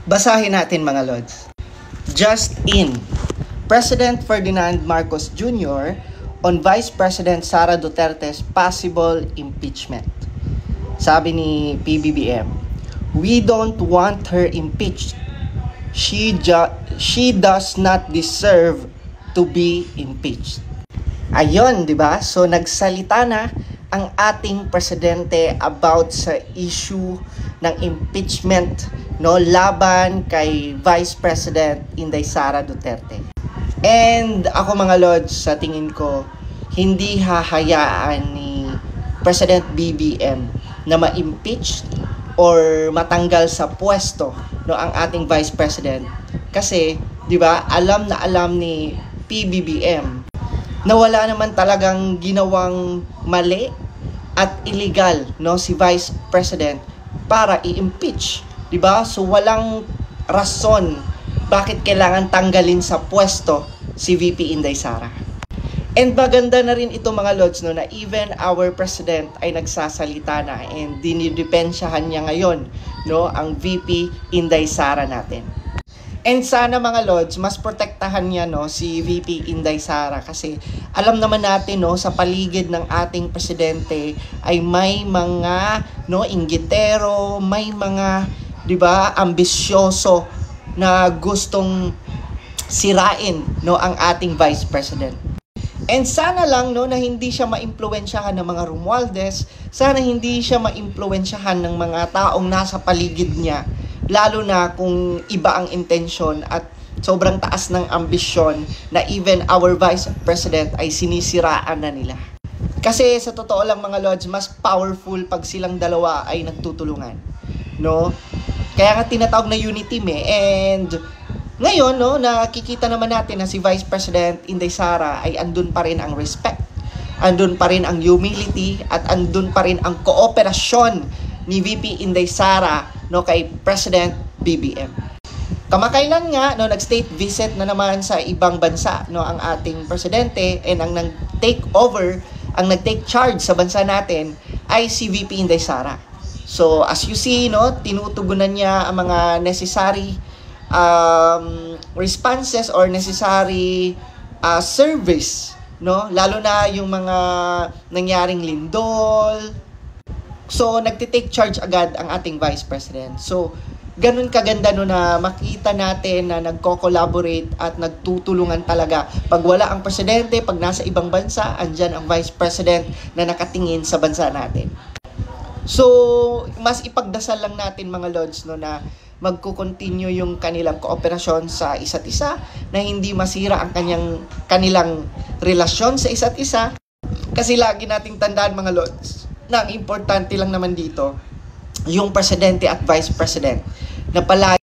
Basahin natin mga Lods. Just in, President Ferdinand Marcos Jr. on Vice President Sara Duterte's possible impeachment. Sabi ni PBBM, "We don't want her impeached. She does not deserve to be impeached." Ayun, 'di ba? So nagsalita na ang ating presidente about sa issue ng impeachment laban kay Vice President Inday Sara Duterte. And ako mga Lods, sa tingin ko, hindi hahayaan ni President BBM na ma-impeach or matanggal sa pwesto ang ating Vice President. Kasi, 'di ba, alam na alam ni PBBM na wala naman talagang ginawang mali at illegal si Vice President para i-impeach. 'Di ba? So walang rason bakit kailangan tanggalin sa pwesto si VP Inday Sara. And maganda na rin ito mga Lods na even our president ay nagsasalita na and dinidepensyahan niya ngayon ang VP Inday Sara natin. And sana mga Lods, mas protektahan niya si VP Inday Sara kasi alam naman natin sa paligid ng ating presidente ay may mga inggitero, may mga 'di ba, ambisyoso na gustong sirain ang ating Vice President. And sana lang na hindi siya maimpluwensyahan ng mga Romualdez, sana hindi siya maimpluwensyahan ng mga taong nasa paligid niya, lalo na kung iba ang intensyon at sobrang taas ng ambisyon na even our Vice President ay sinisiraan na nila. Kasi sa totoo lang mga Lods, mas powerful pag silang dalawa ay nagtutulungan. Kaya nga tinatawag na unity team And ngayon, nakikita naman natin na si Vice President Inday Sara ay andun pa rin ang respect, andun pa rin ang humility, at andun pa rin ang kooperasyon ni VP Inday Sara kay President BBM. Kamakailan nga, nag-state visit na naman sa ibang bansa ang ating presidente, and ang nag-take over, ang nag-take charge sa bansa natin ay si VP Inday Sara. So, as you see, tinutugunan niya ang mga necessary responses or necessary service, lalo na yung mga nangyaring lindol. So, nagtitake charge agad ang ating Vice President. So, ganun kaganda na makita natin na nagko-collaborate at nagtutulungan talaga. Pag wala ang presidente, pag nasa ibang bansa, andyan ang Vice President na nakatingin sa bansa natin. So, mas ipagdasal lang natin mga Lods na magko-continue yung kanilang kooperasyon sa isa't isa, na hindi masira ang kanilang relasyon sa isa't isa. Kasi lagi nating tandaan mga Lods, na ang importante lang naman dito yung presidente at vice president na palagi